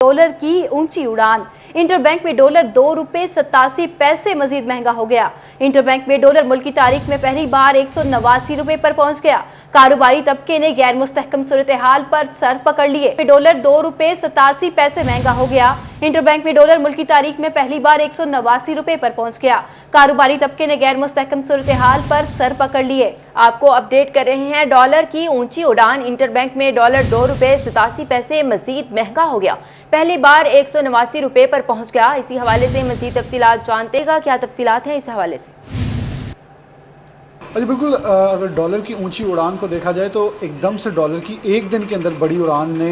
Dollar की ऊंची उड़ान। इंटरबैंक में डॉलर 2 रुपए 87 पैसे मजीद महंगा हो गया। इंटरबैंक में डॉलर मुल्क की तारीख में पहली बार 189 रुपए पर पहुंच गया। कारोबारी तबके ने गैर मुस्तहकम सूरत हाल पर सर पकड़ लिए। डॉलर 2 रुपए 87 पैसे महंगा हो गया। इंटरबैंक में डॉलर मुल्क की तारीख में पहली बार 189 रुपए पर पहुंच गया। कारोबारी तबके ने गैर मुस्तहकम सूरत हाल पर सर पकड़ लिए। आपको अपडेट कर रहे हैं डॉलर की ऊंची उड़ान। इंटरबैंक में डॉलर 2 रुपए 87 पैसे मजीद महंगा हो गया। पहली बार 189 रुपए पर पहुंच गया। इसी हवाले से मजीद तफसीलात जानते हैं। क्या तफसीलात हैं इस हवाले से? जी बिल्कुल, अगर डॉलर की ऊंची उड़ान को देखा जाए तो एकदम से डॉलर की एक दिन के अंदर बड़ी उड़ान ने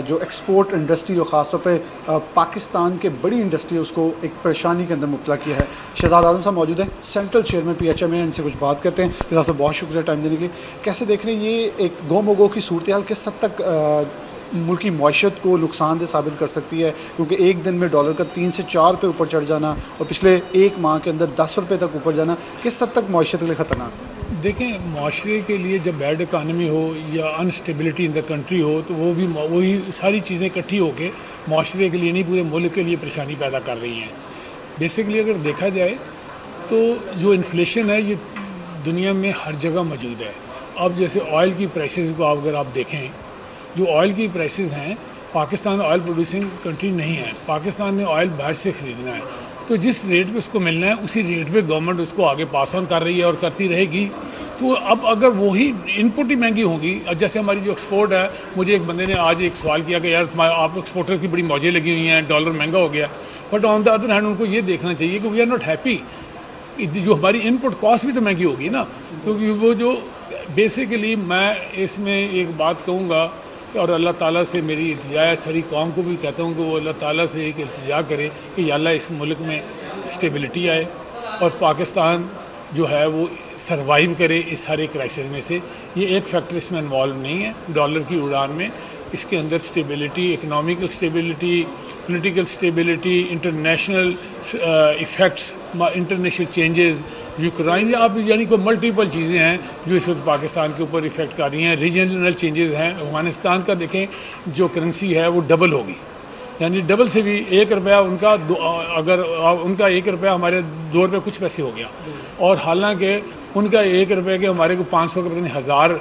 जो एक्सपोर्ट इंडस्ट्री और ख़ासतौर पे पाकिस्तान के बड़ी इंडस्ट्री उसको एक परेशानी के अंदर मुब्तला किया है। शहजाद आजम साहब मौजूद हैं, सेंट्रल चेयरमैन PHM में, इनसे कुछ बात करते हैं। शहजाद साहब बहुत शुक्रिया टाइम देने के। कैसे देख रहे हैं ये एक गोमोगो की सूरत हाल किस हद तक मुल्क की मईशत को नुकसानदेह साबित कर सकती है, क्योंकि एक दिन में डॉलर का 3 से 4 रुपये ऊपर चढ़ जाना और पिछले एक माह के अंदर 10 रुपये तक ऊपर जाना किस हद तक मईशत के लिए खतरनाक है? देखें, माशरे के लिए जब बैड इकानमी हो या अनस्टेबिलिटी इन द कंट्री हो तो वही सारी चीज़ें इकट्ठी होकर माशरे के लिए नहीं पूरे मुल्क के लिए परेशानी पैदा कर रही हैं। बेसिकली अगर देखा जाए तो जो इन्फ्लेशन है ये दुनिया में हर जगह मौजूद है। अब जैसे ऑयल की प्राइसेस को अगर आप देखें, जो ऑयल की प्राइसेस हैं, पाकिस्तान ऑयल प्रोड्यूसिंग कंट्री नहीं है। पाकिस्तान ने ऑयल बाहर से ख़रीदना है, तो जिस रेट पे उसको मिलना है उसी रेट पे गवर्नमेंट उसको आगे पास ऑन कर रही है और करती रहेगी। तो अब अगर वही इनपुट ही महंगी होगी, जैसे हमारी जो एक्सपोर्ट है, मुझे एक बंदे ने आज एक सवाल किया कि यार आप एक्सपोर्टर्स की बड़ी मौजें लगी हुई हैं, डॉलर महंगा हो गया। But on the other hand उनको ये देखना चाहिए कि वी आर नॉट हैप्पी। जो हमारी इनपुट कॉस्ट भी तो महंगी होगी ना, क्योंकि वो जो बेसिकली मैं इसमें एक बात कहूँगा और अल्लाह ताला से मेरी इल्तिजा है, सारी कौम को भी कहता हूँ कि वो अल्लाह ताला से एक इल्तिजा करे कि या अल्लाह इस मुल्क में स्टेबिलिटी आए और पाकिस्तान जो है वो सरवाइव करे इस सारे क्राइसिस में से। ये एक फैक्टर इसमें इन्वॉल्व नहीं है डॉलर की उड़ान में। इसके अंदर stability, economical stability, political stability, international effects, international changes, Ukraine, आप यानी कोई मल्टीपल चीज़ें हैं जो इस वक्त पाकिस्तान के ऊपर इफेक्ट कर रही हैं। रीजनल चेंजेस हैं। अफगानिस्तान का देखें, जो करेंसी है वो डबल होगी, यानी डबल से भी 1 रुपया उनका अगर उनका 1 रुपया हमारे 2 रुपये कुछ पैसे हो गया, और हालांकि उनका 1 रुपये के हमारे को 500 के पता नहीं हज़ार,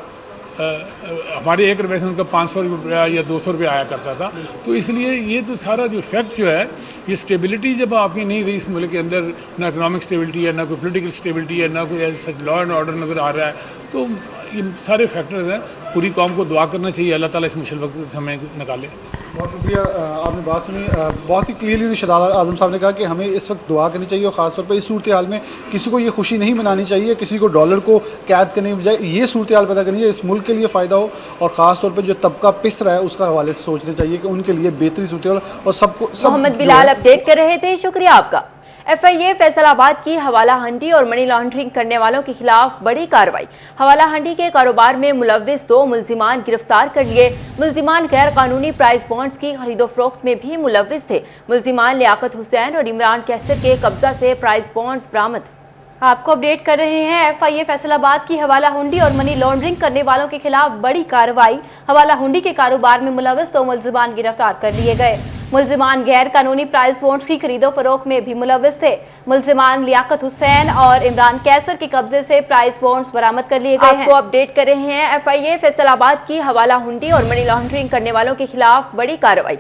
हमारे 1 रुपये से उनका 500 रुपया या 200 रुपया आया करता था। तो इसलिए ये तो सारा जो इफेक्ट जो है, ये स्टेबिलिटी जब आपकी नहीं रही इस मुल्क के अंदर, ना इकोनॉमिक स्टेबिलिटी है, ना कोई पॉलिटिकल स्टेबिलिटी है, ना कोई सच लॉ एंड ऑर्डर नज़र आ रहा है, तो ये सारे फैक्टर्स हैं। पूरी कौम को दुआ करना चाहिए अल्लाह ताला इस मुश्किल वक्त समय निकाले। बहुत शुक्रिया, आपने बात सुनी। बहुत ही क्लियरली शहजाद आजम साहब ने कहा कि हमें इस वक्त दुआ करनी चाहिए और ख़ासतौर पर इस सूरत हाल में किसी को ये खुशी नहीं मनानी चाहिए, किसी को डॉलर को कैद करने की बजाय ये सूरत हाल पैदा करनी है इस मुल्क के लिए फ़ायदा हो, और ख़ासतौर पर जो तबका पिस रहा है उसका हवाले से सोचना चाहिए कि उनके लिए बेहतरी सूरत हाल और सबको। मोहम्मद बिलाल अपडेट कर रहे थे, शुक्रिया आपका। FIA फैसलाबाद की हवाला हंडी और मनी लॉन्ड्रिंग करने वालों के खिलाफ बड़ी कार्रवाई। हवाला हंडी के कारोबार में मुलव्विस 2 मुल्जिमान गिरफ्तार कर लिए। मुल्जिमान गैर कानूनी प्राइस बॉन्ड्स की खरीदो फरोख्त में भी मुलव्विस थे। मुल्जिमान लियाकत हुसैन और इमरान कैसर के कब्जा से प्राइस बॉन्ड्स बरामद। आपको अपडेट कर रहे हैं, FIA फैसलाबाद की हवाला हुंडी और मनी लॉन्ड्रिंग करने वालों के खिलाफ बड़ी कार्रवाई। हवाला हुंडी के कारोबार में मुलव्विस 2 मुल्जिमान गिरफ्तार कर लिए गए। मुल्जिमान गैर कानूनी प्राइस बॉन्ड्स की खरीदो फरोख्त में भी मुलव्विस थे। मुल्जिमान लियाकत हुसैन और इमरान कैसर के कब्जे से प्राइस बॉन्ड्स बरामद कर लिए गए हैं। आपको अपडेट कर रहे हैं, FIA फैसलाबाद की हवाला हुंडी और मनी लॉन्ड्रिंग करने वालों के खिलाफ बड़ी कार्रवाई।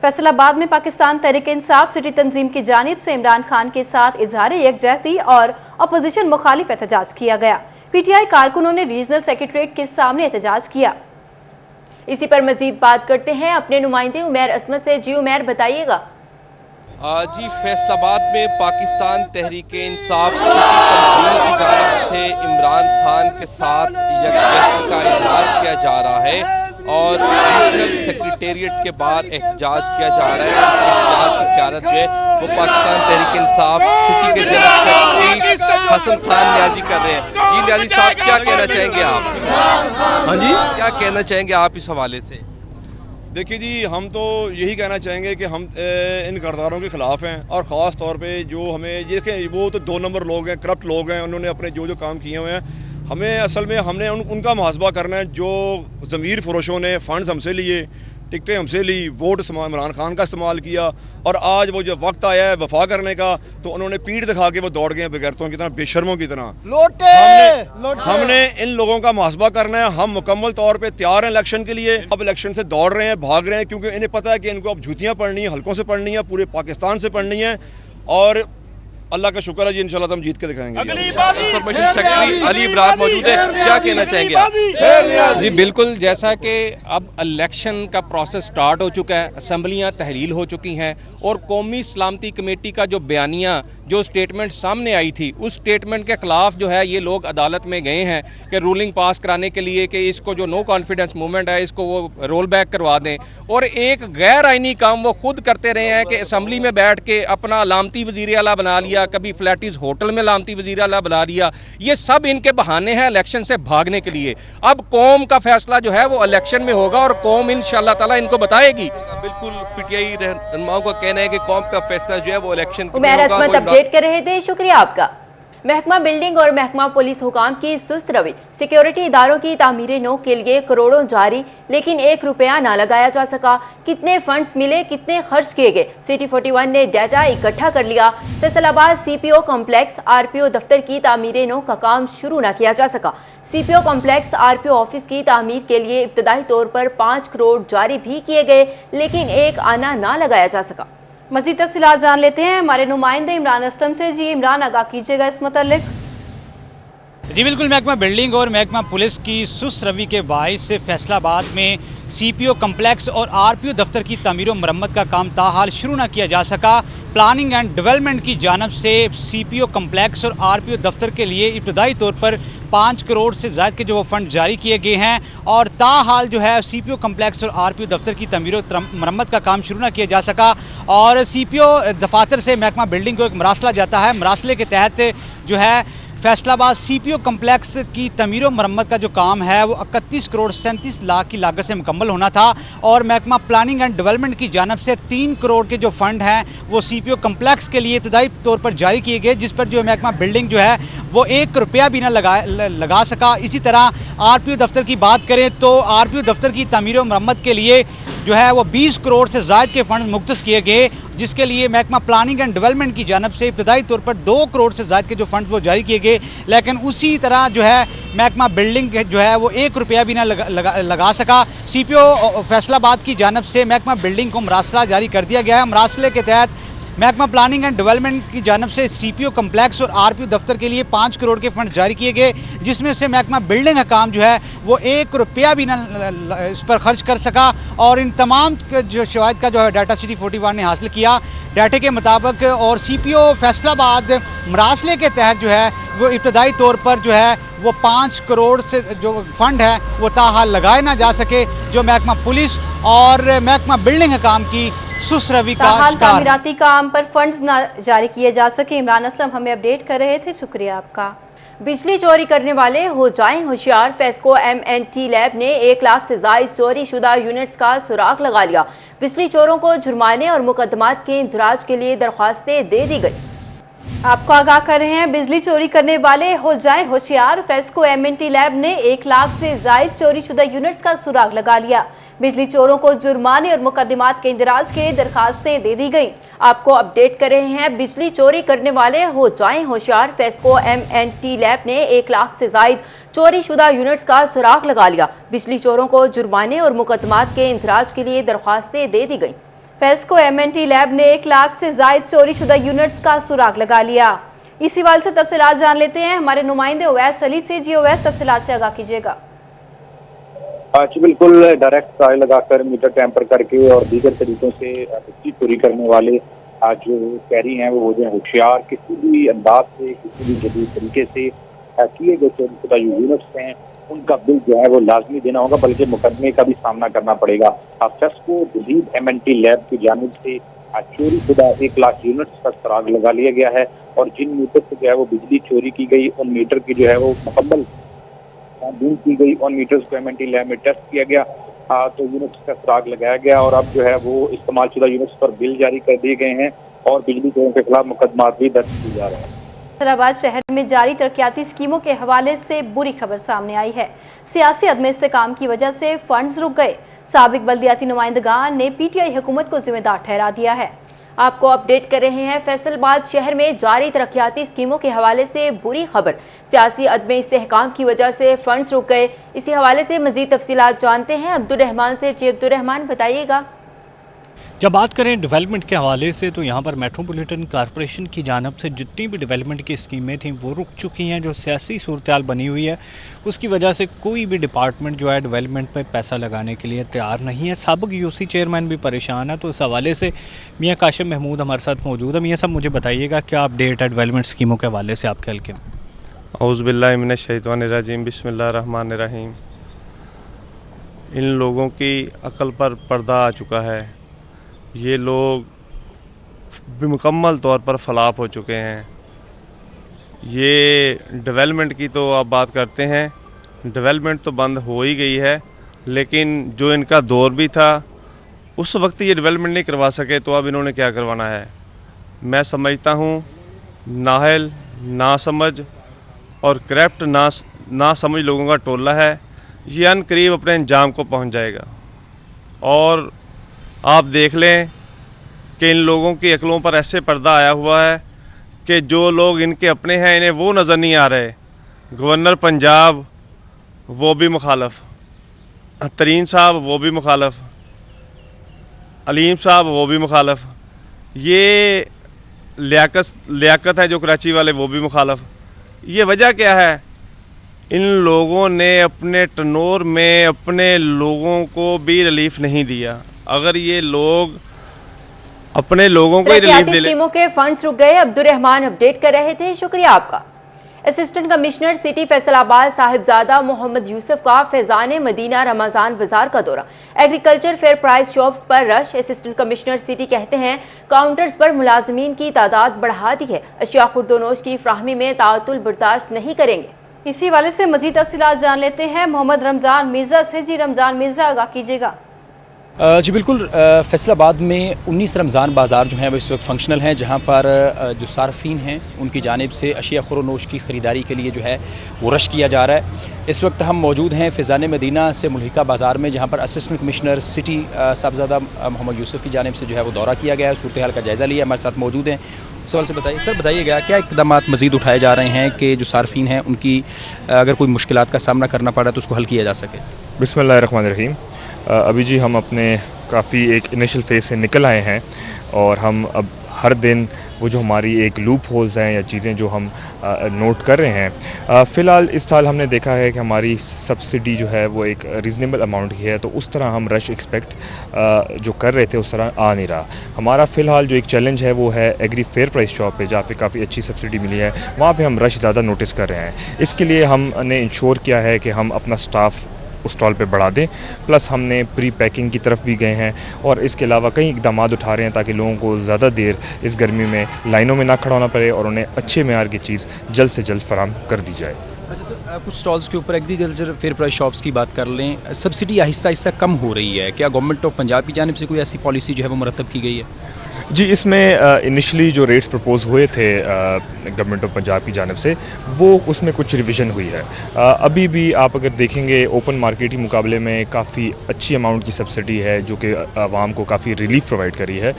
फैसलाबाद में पाकिस्तान तहरीक इंसाफ सिटी तंजीम की जानिब से इमरान खान के साथ इजहार यकजहती और अपोजिशन मुखालिफ एहतजाज किया गया। PTI कारकुनों ने रीजनल सेक्रेटरीट के सामने एहतजाज किया। इसी पर मजीद बात करते हैं अपने नुमाइंदे उमैर असमत से। जी उमैर, बताइएगा। जी, फैसलाबाद में पाकिस्तान तहरीक इंसाफ तंजीम की जानिब से इमरान खान के साथ यकजहती का इजहार किया जा रहा है और रीजनल सेक्रेटेरिएट के बाद एहतजाज किया जा रहा है। एहतजाज की क़यादत जो है वो पाकिस्तान तहरीक इंसाफ सिटी के जनरल सेक्रेटरी हसन खान न्याजी कर रहे हैं। जी न्याजी साहब, क्या कहना चाहेंगे आप? हाँ जी, क्या कहना चाहेंगे आप इस हवाले से? देखिए जी, हम तो यही कहना चाहेंगे कि हम इन किरदारों के खिलाफ हैं, और ख़ास तौर पे जो हमें देखें, वो तो 2 नंबर लोग हैं, करप्ट लोग हैं, उन्होंने अपने जो काम किए हुए हैं। हमें असल में हमने उनका मुहासबा करना है जो ज़मीर फरोशों ने फंड्स हमसे लिए, टिकटें हमसे ली, वोट इमरान खान का इस्तेमाल किया, और आज वो जो वक्त आया है वफा करने का तो उन्होंने पीठ दिखा के वो दौड़ गए बेगैरतों की तरह, बेशर्मों की तरह। हमने इन लोगों का मुहासबा करना है। हम मुकम्मल तौर पे तैयार हैं इलेक्शन के लिए। अब इलेक्शन से दौड़ रहे हैं, भाग रहे हैं, क्योंकि इन्हें पता है कि इनको अब जूतियां पड़नी है, हल्कों से पड़नी है, पूरे पाकिस्तान से पड़नी है, और अल्लाह का शुक्र है जी, इंशाल्लाह हम जीत के दिखाएंगे। इंफॉर्मेशन सेक्रेटरी अली इब्रार मौजूद है, क्या कहना चाहेंगे आप? जी बिल्कुल, जैसा कि अब इलेक्शन का प्रोसेस स्टार्ट हो चुका है, असम्बलियां तहलील हो चुकी हैं, और कौमी सलामती कमेटी का जो बयानिया, जो स्टेटमेंट सामने आई थी, उस स्टेटमेंट के खिलाफ जो है ये लोग अदालत में गए हैं कि रूलिंग पास कराने के लिए कि इसको जो नो कॉन्फिडेंस मूवमेंट है इसको वो रोल बैक करवा दें। और एक गैर आइनी काम वो खुद करते रहे हैं कि असम्बली में बैठ के अपना अलामती वज़ीर आला बना लिया, कभी फ्लैटिस होटल में अलामती वज़ीर आला बना लिया। ये सब इनके बहाने हैं इलेक्शन से भागने के लिए। अब कौम का फैसला जो है वो इलेक्शन में होगा और कौम इंशाअल्लाह ताला इनको बताएगी। बिल्कुल, पीटीआई रहनुमाओं का कहना है कि कौम का फैसला जो है वो इलेक्शन में उमैर होगा। असमत अपडेट कर रहे थे, शुक्रिया आपका। महकमा बिल्डिंग और महकमा पुलिस हुकाम की सुस्त रवि, सिक्योरिटी इदारों की तामीर नो के लिए करोड़ों जारी, लेकिन 1 रुपया ना लगाया जा सका। कितने फंड्स मिले, कितने खर्च किए गए, सिटी 41 ने डाटा इकट्ठा कर लिया। फैसलाबाद सीपीओ कॉम्प्लेक्स आरपीओ दफ्तर की तामीर नो का काम शुरू न किया जा सका। सीपीओ कॉम्प्लेक्स आरपीओ ऑफिस की तामीर के लिए इब्तदाई तौर पर 5 करोड़ जारी भी किए गए, लेकिन एक आना ना लगाया जा सका। मजीद तफसीलात जान लेते हैं हमारे नुमाइंदे इमरान असलम से। जी इमरान, आगाह कीजिएगा इस मुतालिक। जी बिल्कुल, महकमा बिल्डिंग और महकमा पुलिस की सुस्त रवि के बाइस से फैसलाबाद में सीपीओ कम्प्लेक्स और आरपीओ दफ्तर की तमीर व मरम्मत का काम ताहाल शुरू न किया जा सका। प्लानिंग एंड डेवलपमेंट की जानब से सीपीओ कम्प्लेक्स और आरपीओ दफ्तर के लिए इब्तदाई तौर पर 5 करोड़ से ज़्यादा के जो वो फंड जारी किए गए हैं, और ताहाल जो है सीपीओ कम्प्लेक्स और आरपीओ दफ्तर की तमीर व मरम्मत का काम शुरू न किया जा सका। और सीपीओ दफातर से महकमा बिल्डिंग को एक मरासला जाता है। मरासले के तहत जो है फैसलाबाद सीपीओ कम्प्लेक्स की तमीर व मरम्मत का जो काम है वो 31 करोड़ 37 लाख की लागत से मुकम्मल होना था, और महकमा प्लानिंग एंड डेवलपमेंट की जानब से 3 करोड़ के जो फंड हैं वो सीपीओ कम्प्लेक्स के लिए इब्तदाई तौर पर जारी किए गए, जिस पर जो महकमा बिल्डिंग जो है वो 1 रुपया भी ना लगा सका। इसी तरह आरपीओ दफ्तर की बात करें तो आरपीओ दफ्तर की तमीर व मरम्मत के लिए जो है वो 20 करोड़ से ज़ायद के फंड मुख्तस किए गए, जिसके लिए महकमा प्लानिंग एंड डेवलपमेंट की जानब से इब्तदाई तौर पर 2 करोड़ से ज़ायद के जो फंड वो जारी किए गए। लेकिन उसी तरह जो है महकमा बिल्डिंग जो है वो 1 रुपया भी ना लगा सका। सीपीओ फैसलाबाद की जानब से महकमा बिल्डिंग को मरासला जारी कर दिया गया है। मरासले के तहत महकमा प्लानिंग एंड डेवलपमेंट की जानब से सीपीओ कम्प्लेक्स और आरपीओ दफ्तर के लिए 5 करोड़ के फंड जारी किए गए, जिसमें से महकमा बिल्डिंग का काम जो है वो 1 रुपया भी न इस पर खर्च कर सका। और इन तमाम जो शवाहिद का जो है डाटा सिटी 41 ने हासिल किया। डाटे के मुताबिक और सीपीओ फैसलाबाद मरासले के तहत जो है वो इब्तदाई तौर पर जो है वो 5 करोड़ से जो फंड है वो ताहाल लगाए ना जा सके, जो महकमा पुलिस और महकमा बिल्डिंग काम की सुस्त रवि का शिकार। तामीराती काम पर फंड्स न जारी किए जा सके। इमरान असलम हमें अपडेट कर रहे थे, शुक्रिया आपका। बिजली चोरी करने वाले हो जाएं होशियार, फेस्को एमएनटी लैब ने 1 लाख से ज्यादा चोरी शुदा यूनिट्स का सुराग लगा लिया। बिजली चोरों को जुर्माने और मुकदमात के इंदराज के लिए दरख्वास्तें दे दी गई। आपको आगाह कर रहे हैं, बिजली चोरी करने वाले हो जाएं होशियार, फेस्को एमएनटी लैब ने 1 लाख से ज्यादा चोरी शुदा यूनिट्स का सुराग लगा लिया। बिजली चोरों को जुर्माने और मुकदमात के इंदराज के दरखास्तें दे दी गई। आपको अपडेट कर रहे हैं, बिजली चोरी करने वाले हो जाएं होशियार, फेस्को एमएनटी लैब ने 1 लाख से ज्यादा चोरी शुदा यूनिट्स का सुराग लगा लिया। बिजली चोरों को जुर्माने और मुकदमात के इंदराज के लिए दरखास्तें दे दी गई। फेस्को एमएनटी लैब ने 1 लाख से ज्यादा चोरी शुदा यूनिट्स का सुराग लगा लिया। इसी वाल से तफसीलात जान लेते हैं हमारे नुमाइंदे ओवैस अली से। जी ओवैस, तफसीलात से आगाह कीजिएगा। जी बिल्कुल, डायरेक्ट तार लगाकर मीटर टैंपर करके और दीगर तरीकों से बिजली चोरी करने वाले जो शहरी हैं वो हो जाए होशियार। किसी भी अंदाज से, किसी भी जदीद तरीके से किए गए चोरी शुदा यूनिट्स हैं उनका बिल जो है वो लाजमी देना होगा, बल्कि मुकदमे का भी सामना करना पड़ेगा। फेस्को जदीद एमएनटी लैब की जानिब से चोरी शुदा 1 लाख यूनिट्स का सुराग लगा लिया गया है, और जिन मीटर से जो है वो बिजली चोरी की गई उन मीटर की जो है वो मुकम्मल दूर की गई, उन मीटर्स को एमएनटी लैब में टेस्ट किया गया तो यूनिट्स का सुराग लगाया गया, और अब जो है वो इस्तेमाल शुदा यूनिट्स पर बिल जारी कर दिए गए हैं और बिजली चोरों के खिलाफ मुकदमात भी दर्ज किए जा रहे हैं। फैसलाबाद शहर में जारी तरक्याती स्कीमों के हवाले से बुरी खबर सामने आई है। सियासी अदम इस्तेकाम की वजह से फंड्स रुक गए। साबिक बल्दियाती नुमाइंदगान ने पीटीआई हुकूमत को जिम्मेदार ठहरा दिया है। आपको अपडेट कर रहे हैं। फैसलाबाद शहर में जारी तरक्याती स्कीमों के हवाले से बुरी खबर। सियासी अदम इस्तेहकाम की वजह से फंड्स रुक गए। इसी हवाले से मजीद तफसीलात जानते हैं अब्दुर्रहमान से। जी अब्दुर्रहमान, बताइएगा। जब बात करें डेवलपमेंट के हवाले से तो यहाँ पर मेट्रोपॉलिटन कॉरपोरेशन की जानब से जितनी भी डेवलपमेंट की स्कीमें थीं वो रुक चुकी हैं। जो सियासी सूरत बनी हुई है उसकी वजह से कोई भी डिपार्टमेंट जो है डेवलपमेंट में पैसा लगाने के लिए तैयार नहीं है। साबिक यूसी चेयरमैन भी परेशान है। तो इस हवाले से मियाँ काशिम महमूद हमारे साथ मौजूद है। मियाँ साहब, मुझे बताइएगा क्या अपडेट है डेवलपमेंट स्कीमों के हवाले से आपके हल्के में? औज़ुबिल्लाहि मिनश्शैतानिर्रजीम, बिस्मिल्लाहिर्रहमानिर्रहीम। इन लोगों की अकल पर पर्दा आ चुका है। ये लोग मुकम्मल तौर पर फलाप हो चुके हैं। ये डेवलपमेंट की तो आप बात करते हैं, डेवलपमेंट तो बंद हो ही गई है, लेकिन जो इनका दौर भी था उस वक्त ये डेवलपमेंट नहीं करवा सके तो अब इन्होंने क्या करवाना है। मैं समझता हूँ नाहल, नासमझ और करप्ट ना समझ लोगों का टोला है। ये अनकरीब अपने अंजाम को पहुँच जाएगा। और आप देख लें कि इन लोगों की अकलों पर ऐसे पर्दा आया हुआ है कि जो लोग इनके अपने हैं इन्हें वो नज़र नहीं आ रहे। गवर्नर पंजाब वो भी मुखालफ, तरीन साहब वो भी मुखालफ, अलीम साहब वो भी मुखालफ, ये लियाकत है जो कराची वाले वो भी मुखालफ। ये वजह क्या है? इन लोगों ने अपने टनोर में अपने लोगों को भी रिलीफ नहीं दिया। अगर ये लोग अपने लोगों को ही रिलीफ दे ले। स्कीमों के फंड्स रुक गए। अब्दुर्रहमान अपडेट कर रहे थे, शुक्रिया आपका। Assistant commissioner city Faisalabad Sahibzada Muhammad Yousuf का फैजान मदीना रमजान बाजार का दौरा। एग्रीकल्चर फेयर प्राइस शॉप्स पर रश। असिस्टेंट कमिश्नर सिटी कहते हैं काउंटर्स पर मुलाजमीन की तादाद बढ़ा दी है। अशिया खुर्दोनोश की फ्राहमी में ताअतुल बर्दाश्त नहीं करेंगे। इसी वाले से मजीद तफसीलात जान लेते हैं मोहम्मद रमजान मिर्जा से। जी रमजान मिर्जा, आगाह कीजिएगा। जी बिल्कुल, फैसलाबाद में 19 रमज़ान बाज़ार जो हैं वो इस वक्त फंक्शनल हैं, जहां पर जो सार्फिन हैं उनकी जानिब से अशिया खुर्दोनोश की ख़रीदारी के लिए जो है वो रश किया जा रहा है। इस वक्त हम मौजूद हैं फैज़ान मदीना से मुल्हिका बाज़ार में, जहां पर assistant commissioner city Sahibzada Muhammad Yousuf की जानिब से जो है वो दौरा किया गया है, सूरत हाल का जायज़ा लिया। हमारे साथ मौजूद हैं। सवाल से बताइए सर, बताइएगा क्या इक़दाम मज़ीद उठाए जा रहे हैं कि जो सार्फिन हैं उनकी अगर कोई मुश्किलात का सामना करना पड़ा तो उसको हल किया जा सके? बिस्मिल्लाहिर्रहमानिर्रहीम। अभी जी हम अपने काफ़ी एक इनिशियल फेज़ से निकल आए हैं और हम अब हर दिन वो जो हमारी एक लूप होल्स हैं या चीज़ें जो हम नोट कर रहे हैं। फ़िलहाल इस साल हमने देखा है कि हमारी सब्सिडी जो है वो एक रीज़नेबल अमाउंट की है, तो उस तरह हम रश एक्सपेक्ट जो कर रहे थे उस तरह आ नहीं रहा। हमारा फ़िलहाल जो एक चैलेंज है वो है एग्री फेयर प्राइस शॉप पे, जहाँ पे काफ़ी अच्छी सब्सिडी मिली है, वहाँ पे हम रश ज़्यादा नोटिस कर रहे हैं। इसके लिए हमने इंश्योर किया है कि हम अपना स्टाफ उस स्टॉल पे बढ़ा दें, प्लस हमने प्री पैकिंग की तरफ भी गए हैं और इसके अलावा कई इक़दाम उठा रहे हैं ताकि लोगों को ज़्यादा देर इस गर्मी में लाइनों में ना खड़ा होना पड़े और उन्हें अच्छे मेयार की चीज़ जल्द से जल्द फराहम कर दी जाए। अच्छा सर, कुछ स्टॉल्स के ऊपर एग्रीकल्चर फेयर प्राइस शॉप्स की बात कर लें, सब्सिडी आहिस्ता आहिस्ता कम हो रही है, क्या गवर्नमेंट ऑफ पंजाब की जानिब से कोई ऐसी पॉलिसी जो है वो मुरतब की गई है? जी, इसमें इनिशली जो रेट्स प्रपोज हुए थे गवर्नमेंट ऑफ पंजाब की जानिब से वो उसमें कुछ रिवीजन हुई है। अभी भी आप अगर देखेंगे ओपन मार्केट के मुकाबले में काफ़ी अच्छी अमाउंट की सब्सिडी है जो कि आवाम को काफ़ी रिलीफ प्रोवाइड करी है,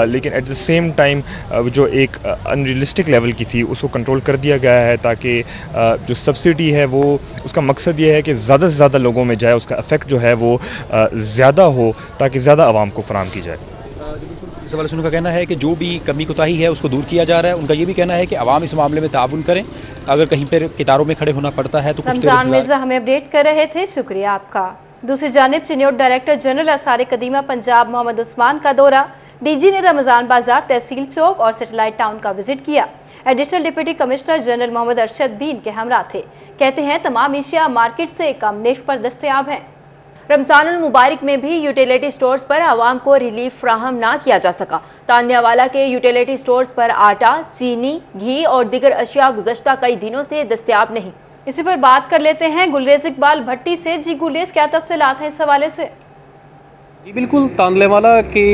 लेकिन एट द सेम टाइम जो एक अनरियलिस्टिक लेवल की थी उसको कंट्रोल कर दिया गया है ताकि जो सब्सिडी है वो उसका मकसद ये है कि ज़्यादा से ज़्यादा लोगों में जाए, उसका इफेक्ट जो है वो ज़्यादा हो ताकि ज़्यादा आवाम को फराहम की जाए। इस वाले का कहना है कि जो भी कमी कोताही है उसको दूर किया जा रहा है। उनका ये भी कहना है कि आवाम इस मामले में ताउन करें, अगर कहीं पर कितारों में खड़े होना पड़ता है तो कुछ रमजान मिर्जा हमें अपडेट कर रहे थे, शुक्रिया आपका। दूसरी जानिब चिन्योट डायरेक्टर जनरल आसार कदीमा पंजाब मोहम्मद उस्मान का दौरा। डीजी ने रमजान बाजार, तहसील चौक और सैटेलाइट टाउन का विजिट किया। Additional deputy commissioner general Muhammad Arshad भी इनके हमरा थे। कहते हैं तमाम एशिया मार्केट से कम नेट पर दस्तयाब हैं। रमजानुल मुबारक में भी यूटिलिटी स्टोर्स पर आवाम को रिलीफ फ्राहम ना किया जा सका। तानियावाला के यूटिलिटी स्टोर्स पर आटा, चीनी, घी और दीगर अशिया गुज़श्ता कई दिनों से दस्तयाब नहीं। इसी पर बात कर लेते हैं गुलरेज इकबाल भट्टी से। जी गुलरेज, क्या तफसीलात हैं इस हवाले से? جی بالکل، تانلے والا کے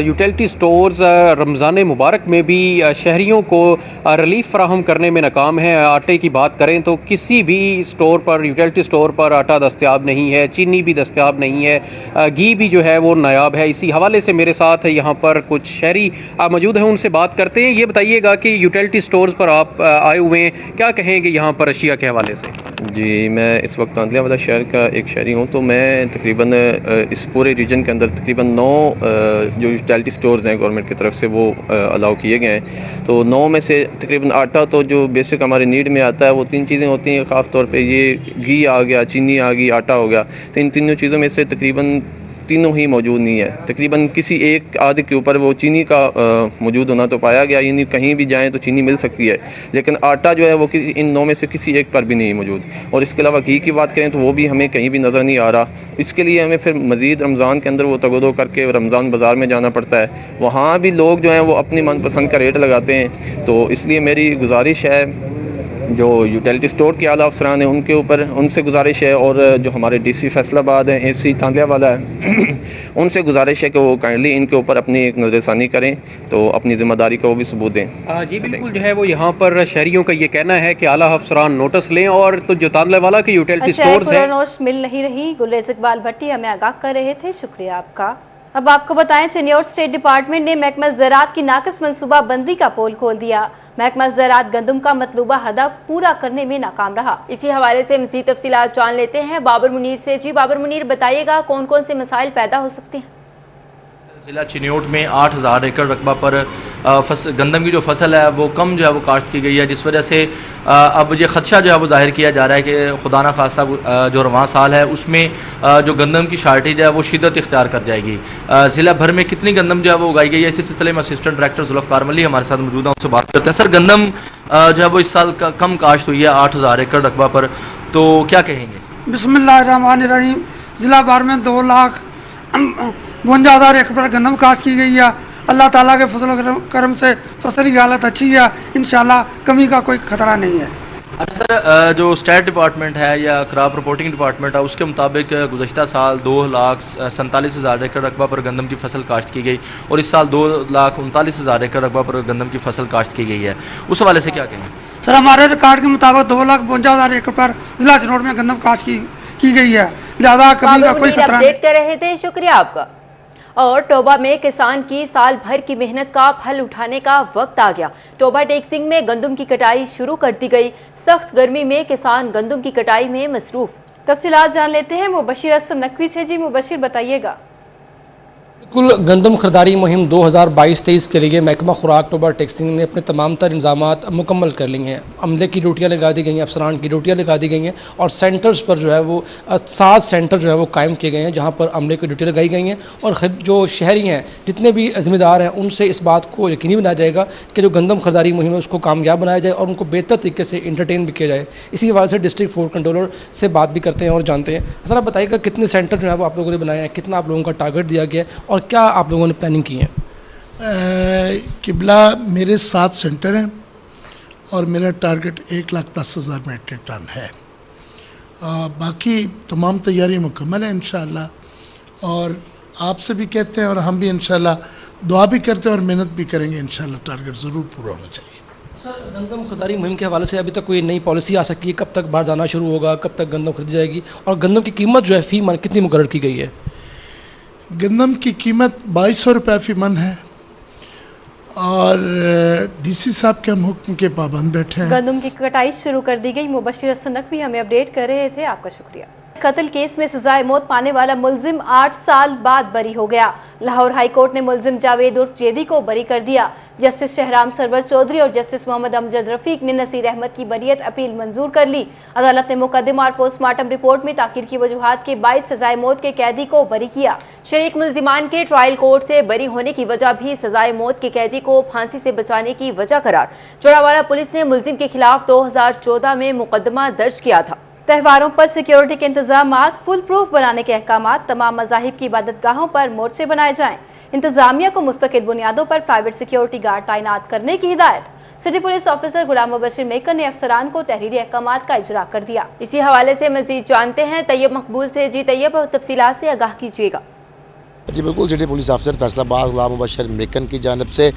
یوٹیلٹی سٹورز رمضان مبارک میں بھی شہریوں کو ریلیف فراہم کرنے میں ناکام ہیں۔ آٹے کی بات کریں تو کسی بھی سٹور پر، یوٹیلٹی سٹور پر آٹا دستیاب نہیں ہے، چینی بھی دستیاب نہیں ہے، گھی بھی جو ہے وہ نایاب ہے۔ اسی حوالے سے میرے ساتھ یہاں پر کچھ شہری موجود ہیں، ان سے بات کرتے ہیں۔ یہ بتائیے گا کہ یوٹیلٹی سٹورز پر آپ آئے ہوئے ہیں، کیا کہیں گے یہاں پر اشیاء کے حوالے سے؟ جی، میں اس وقت تانلے والا شہر کا ایک شہری ہوں، تو میں تقریباً اس پورے ریجن کے اندر تقریباً 9 جو یوٹیلٹی سٹورز ہیں گورنمنٹ کی طرف سے وہ الاؤ کیے گئے ہیں۔ تو 9 میں سے تقریباً آٹا تو جو بیسک ہمارے نیڈ میں آتا ہے وہ 3 چیزیں ہوتی ہیں، خاص طور پہ یہ گھی آ گیا، چینی آ گئی، آٹا ہو گیا۔ تو ان تینوں چیزوں میں سے تقریباً تینوں ہی موجود نہیں ہے۔ تقریباً کسی ایک آدھ کے اوپر وہ چینی کا موجود ہونا تو پایا گیا، یعنی کہیں بھی جائیں تو چینی مل سکتی ہے، لیکن آٹا جو ہے وہ ان 9 میں سے کسی ایک پر بھی نہیں موجود۔ اور اس کے علاوہ گھی کی بات کریں تو وہ بھی ہمیں کہیں بھی نظر نہیں آ رہا۔ اس کے لیے ہمیں پھر مزید رمضان کے اندر وہ تگودو کر کے رمضان بازار میں جانا پڑتا ہے، وہاں بھی لوگ جو ہیں وہ اپنی من پسند کا ریٹ لگاتے ہیں۔ تو اس لیے میری گزارش ہے جو یوٹیلٹی سٹور کے اعلیٰ افسران ہیں ان کے اوپر، ان سے گزارش ہے، اور جو ہمارے ڈی سی فیصل آباد ہیں، اے سی تانلے والا ہے، ان سے گزارش ہے کہ وہ کائنڈلی ان کے اوپر اپنی ایک نظر ثانی کریں، تو اپنی ذمہ داری کا وہ بھی ثبوت دیں۔ جی بالکل، جو ہے وہ یہاں پر شہریوں کا یہ کہنا ہے کہ اعلیٰ افسران نوٹس لیں، اور تو جو تانلے والا کے یوٹیلٹی سٹورز ہیں مل نہیں رہی۔ گلریز اقبال بھٹی ہمیں آگاہ کر رہے تھے، شکریہ آپ کا۔ اب آپ کو بتائیں، چنیوٹ اسٹیٹ ڈپارٹمنٹ نے محکمہ زراعت کی ناقص منصوبہ بندی کا پول کھول دیا۔ محکمہ زراعت گندم کا مطلوبہ ہدف پورا کرنے میں ناکام رہا۔ اسی حوالے سے مزید تفصیلات جان لیتے ہیں بابر منیر سے۔ جی بابر منیر، بتائیے گا کون کون سے مسائل پیدا ہو سکتے ہیں؟ ضلع چنیوٹ میں 8000 ایکڑ رقبہ پر گندم کی جو فصل ہے وہ کم جو ہے وہ کاشت کی گئی ہے، جس وجہ سے اب یہ خدشہ جو ہے وہ ظاہر کیا جا رہا ہے کہ خدا نہ خواستہ جو رواں سال ہے اس میں جو گندم کی شارٹیج ہے وہ شدت اختیار کر جائے گی۔ ضلع بھر میں کتنی گندم جو ہے وہ اگائی گئی ہے، اسی سلسلے میں اسسٹنٹ ڈائریکٹر ذوالفقار ملی ہمارے ساتھ موجود ہیں، ان سے بات کرتے ہیں۔ سر، گندم جو ہے وہ اس سال کم کاشت ہوئی ہے 8000 ایکڑ رقبہ پر، تو کیا کہیں گے؟ بسم اللہ الرحمن الرحیم۔ ضلع بھر میں 2,52,000 ایکڑ پر گندم کاشت کی گئی ہے۔ اللہ تعالیٰ کے فضل و کرم سے فصل کی حالت اچھی ہے، انشاءاللہ کمی کا کوئی خطرہ نہیں ہے۔ اچھا سر، جو اسٹیٹ ڈپارٹمنٹ ہے یا کراپ رپورٹنگ ڈپارٹمنٹ ہے، اس کے مطابق گزشتہ سال 2,47,000 ایکڑ رقبہ پر گندم کی فصل کاشت کی گئی، اور اس سال 2,39,000 ایکڑ رقبہ پر گندم کی فصل کاشت کی گئی ہے، اس حوالے سے کیا کہیں؟ سر، ہمارے ریکارڈ کے مطابق 2,52,000 ایکڑ پر ضلع چنوٹ میں گندم کاشت کی گئی ہے، لہذا کمی کا کوئی خطرہ نہیں۔ اپڈیٹ کر رہے تھے، شکریہ آپ کا۔ اور ٹوبہ میں کسان کی سال بھر کی محنت کا پھل اٹھانے کا وقت آ گیا۔ ٹوبہ ٹیکسنگ میں گندم کی کٹائی شروع کر دی گئی۔ سخت گرمی میں کسان گندم کی کٹائی میں مصروف۔ تفصیلات جان لیتے ہیں مبشر حسن نقوی سے۔ جی مبشر، بتائیے گا۔ بالکل، گندم خریداری مہم 2022-23 کے لیے محکمہ خوراک ٹوبہ ٹیکسنگ نے اپنے تمام تر انتظامات مکمل کر لی ہیں۔ عملے کی ڈیوٹیاں لگا دی گئی ہیں، افسران کی ڈیوٹیاں لگا دی گئی ہیں، اور سینٹرز پر جو ہے وہ 7 سینٹر جو ہے وہ قائم کیے گئے ہیں جہاں پر عملے کی ڈیوٹی لگائی گئی ہیں، اور جو شہری ہیں، جتنے بھی ذمہ دار ہیں، ان سے اس بات کو یقینی بنایا جائے گا کہ جو گندم خریداری مہم ہے اس کو کامیاب بنایا جائے اور ان کو بہتر طریقے سے انٹرٹین بھی کیا جائے۔ اسی حوالے سے ڈسٹرکٹ فوڈ کنٹرولر سے بات بھی کرتے ہیں اور جانتے ہیں۔ سر، آپ بتائیے گا کتنے سینٹر جو ہے وہ آپ لوگوں نے بنائے ہیں، کتنا آپ لوگوں کا ٹارگیٹ دیا گیا ہے، اور کیا آپ لوگوں نے پلاننگ کی ہے؟ قبلہ میرے 7 سینٹر ہیں اور میرا ٹارگٹ 1,10,000 میٹرک ٹن ہے۔ باقی تمام تیاری مکمل ہے انشاءاللہ، اور آپ سے بھی کہتے ہیں اور ہم بھی انشاءاللہ دعا بھی کرتے ہیں اور محنت بھی کریں گے، انشاءاللہ ٹارگٹ ضرور پورا ہونا چاہیے۔ سر، گندم خریداری مہم کے حوالے سے ابھی تک کوئی نئی پالیسی آ سکی ہے؟ کب تک باہر جانا شروع ہوگا، کب تک گندم خریدی جائے گی، اور گندم کی قیمت جو ہے فی من کتنی مقرر کی گئی ہے؟ گندم کی قیمت 2,200 روپے فی من ہے، اور ڈی سی صاحب کے ہم حکم کے پابند بیٹھے ہیں۔ گندم کی کٹائی شروع کر دی گئی۔ مبشر حسن نقوی ہمیں اپڈیٹ کر رہے تھے، آپ کا شکریہ۔ قتل کیس میں سزائے موت پانے والا ملزم 8 سال بعد بری ہو گیا۔ لاہور ہائی کورٹ نے ملزم جاوید عرف جیدی کو بری کر دیا۔ جسٹس شہرام سرور چودھری اور جسٹس محمد امجد رفیق نے نصیر احمد کی بریت اپیل منظور کر لی۔ عدالت نے مقدمہ اور پوسٹ مارٹم رپورٹ میں تاخیر کی وجوہات کے باعث سزائے موت کے قیدی کو بری کیا۔ شریک ملزمان کے ٹرائل کورٹ سے بری ہونے کی وجہ بھی سزائے موت کے قیدی کو پھانسی سے بچانے کی وجہ قرار۔ چوڑاوالا پولیس نے ملزم کے خلاف 2014 میں مقدمہ درج کیا تھا۔ تہواروں پر سیکیورٹی کے انتظامات فل پروف بنانے کے احکامات۔ تمام مذاہب کی عبادت گاہوں پر مورچے بنائے جائیں۔ انتظامیہ کو مستقل بنیادوں پر پرائیویٹ سیکیورٹی گارڈ تعینات کرنے کی ہدایت۔ سٹی پولیس آفیسر غلام مبشر میکر نے افسران کو تحریری احکامات کا اجرا کر دیا۔ اسی حوالے سے مزید جانتے ہیں طیب مقبول سے۔ جی طیب، تفصیلات سے آگاہ کیجیے گا۔ جی بالکل، سٹی پولیس افسر فیصل آباد غلام مبشر میکن کی جانب سے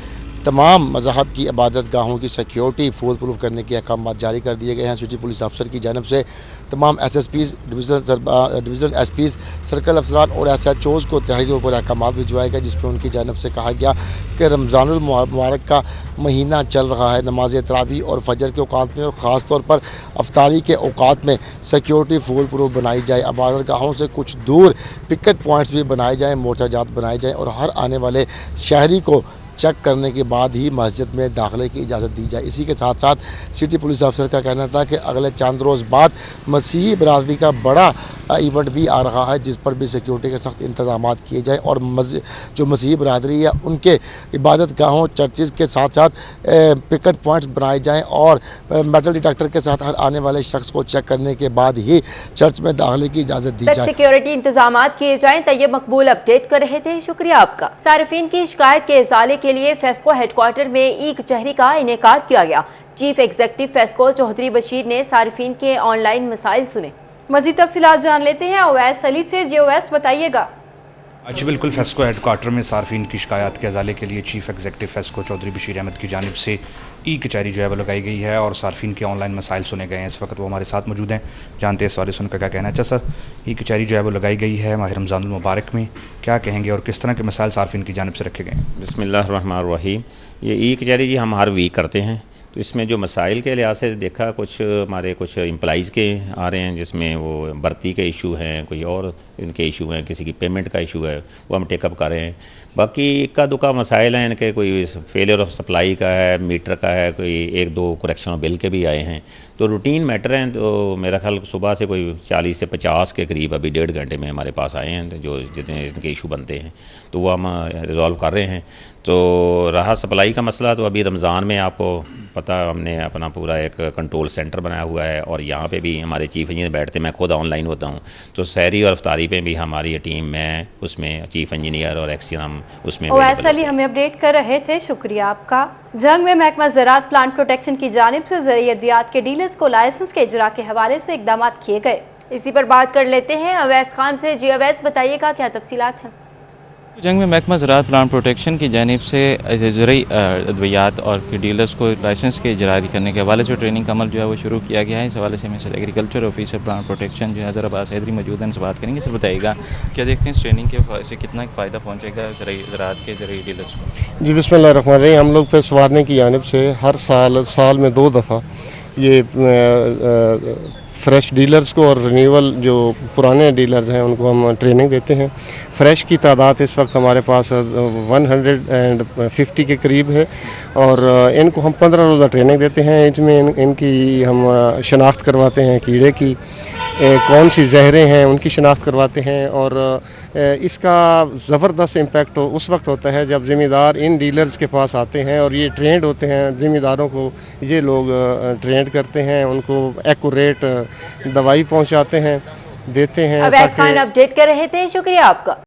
تمام مذاہب کی عبادت گاہوں کی سیکیورٹی فول پروف کرنے کے احکامات جاری کر دیے گئے ہیں۔ سٹی پولیس افسر کی جانب سے تمام S S Ps, division S Ps, circle افسران اور ایس ایچ اوز کو تحریروں پر احکامات بھجوائے گئے، جس میں ان کی جانب سے کہا گیا کہ رمضان المبارک کا مہینہ چل رہا ہے، نماز تراویح اور فجر کے اوقات میں اور خاص طور پر افطاری کے اوقات میں سیکیورٹی فول پروف بنائی جائے، عبادت گاہوں سے کچھ دور پکٹ پوائنٹس بھی بنائے جائیں، مورچہ جات بنائے جائیں اور ہر آنے والے شہری کو چیک کرنے کے بعد ہی مسجد میں داخلے کی اجازت دی جائے۔ اسی کے ساتھ ساتھ سٹی پولیس افسر کا کہنا تھا کہ اگلے چند روز بعد مسیحی برادری کا بڑا ایونٹ بھی آ رہا ہے، جس پر بھی سیکیورٹی کے سخت انتظامات کیے جائیں اور جو مسیحی برادری ہے ان کے عبادت گاہوں، چرچز کے ساتھ ساتھ پکٹ پوائنٹس بنائے جائیں اور میٹل ڈیٹیکٹر کے ساتھ ہر آنے والے شخص کو چیک کرنے کے بعد ہی چرچ میں داخلے کی اجازت دی جائے۔ سیکیورٹی انتظامات کیے جائیں۔ طیب مقبول اپڈیٹ کر رہے تھے، شکریہ آپ کا۔ صارفین کی شکایت کے ازالے کے لیے فیسکو ہیڈ کوارٹر میں ای کچہری کا انعقاد کیا گیا۔ چیف ایگزیکٹو فیسکو چودھری بشیر نے صارفین کے آن لائن مسائل سنے۔ مزید تفصیلات جان لیتے ہیں اویس علی سے۔ جی اویس، بتائیے گا۔ جی بالکل، فیسکو ہیڈ کوارٹر میں صارفین کی شکایات کے ازالے کے لیے چیف ایگزیکٹو فیسکو چودھری بشیر احمد کی جانب سے ای کچہری جو ہے وہ لگائی گئی ہے اور صارفین کے آن لائن مسائل سنے گئے ہیں۔ اس وقت وہ ہمارے ساتھ موجود ہیں، جانتے ہیں اس والے سن کا کیا کہنا ہے۔ اچھا سر، ای کچہری جو ہے وہ لگائی گئی ہے ماہ رمضان المبارک میں، کیا کہیں گے اور کس طرح کے مسائل صارفین کی جانب سے رکھے گئے ہیں؟ بسم اللہ الرحمن الرحیم۔ یہ ای کچہری جی ہم ہر ویک کرتے ہیں، تو اس میں جو مسائل کے لحاظ سے دیکھا کچھ ہمارے کچھ امپلائیز کے آ رہے ہیں، جس میں وہ بھرتی کے ایشو ہیں، کوئی اور ان کے ایشو ہیں، کسی کی پیمنٹ کا ایشو ہے، وہ ہم ٹیک اپ کر رہے ہیں۔ باقی اکا دکا مسائل ہیں ان کے، کوئی فیلئر آف سپلائی کا ہے، میٹر کا ہے، کوئی ایک دو کریکشن بل کے بھی آئے ہیں، تو روٹین میٹر ہیں۔ تو میرا خیال صبح سے کوئی 40 سے 50 کے قریب ابھی 1.5 گھنٹے میں ہمارے پاس آئے ہیں، جو جتنے ان کے ایشو بنتے ہیں تو وہ ہم ریزالو کر رہے ہیں۔ تو رہا سپلائی کا مسئلہ، تو ابھی رمضان میں آپ کو پتہ ہم نے اپنا پورا ایک کنٹرول سینٹر بنایا ہوا ہے اور یہاں پہ بھی ہمارے چیف انجینئر بیٹھتے ہیں، میں خود آن لائن ہوتا ہوں، تو سحری اور افطاری پہ بھی ہماری ٹیم میں اس میں چیف انجینئر اور ایکسین ہم اس میں اویس علی ہمیں اپڈیٹ کر رہے تھے، شکریہ آپ کا۔ جنگ میں محکمہ زراعت پلانٹ پروٹیکشن کی جانب سے زرعی ادویات کے ڈیلرز کو لائسنس کے اجرا کے حوالے سے اقدامات کیے گئے۔ اسی پر بات کر لیتے ہیں اویس خان سے۔ جی اویس، بتائیے گا کیا تفصیلات ہیں؟ جنگ میں محکمہ زراعت پلانٹ پروٹیکشن کی جانب سے زرعی ادویات اور ڈیلرز کو لائسنس کے جاری کرنے کے حوالے سے ٹریننگ کا عمل جو ہے وہ شروع کیا گیا ہے۔ اس حوالے سے میں سر ایگریکلچر آفیسر پلانٹ پروٹیکشن جو ہے حیدرآباد حیدری موجود ہیں، ان سے بات کریں گے۔ سر بتائیے گا کیا دیکھتے ہیں اس ٹریننگ کے حوالے سے کتنا فائدہ پہنچے گا زراعت کے زرعی ڈیلرز کو؟ جی بسم اللہ الرحمن الرحیم۔ ہم لوگ پیش سوارنے کی جانب سے ہر سال میں 2 دفعہ یہ فریش ڈیلرز کو اور رینیول جو پرانے ڈیلرز ہیں ان کو ہم ٹریننگ دیتے ہیں۔ فریش کی تعداد اس وقت ہمارے پاس 150 کے قریب ہے اور ان کو ہم 15 روزہ ٹریننگ دیتے ہیں۔ اس میں ان کی ہم شناخت کرواتے ہیں، کیڑے کی کون سی زہریں ہیں ان کی شناخت کرواتے ہیں، اور اس کا زبردست امپیکٹ اس وقت ہوتا ہے جب ذمہ دار ان ڈیلرز کے پاس آتے ہیں اور یہ ٹرینڈ ہوتے ہیں۔ ذمہ داروں کو یہ لوگ ٹرینڈ کرتے ہیں، ان کو ایکوریٹ دوائی پہنچاتے ہیں، دیتے ہیں۔ اویس خان اپڈیٹ کر رہے تھے، شکریہ آپ کا۔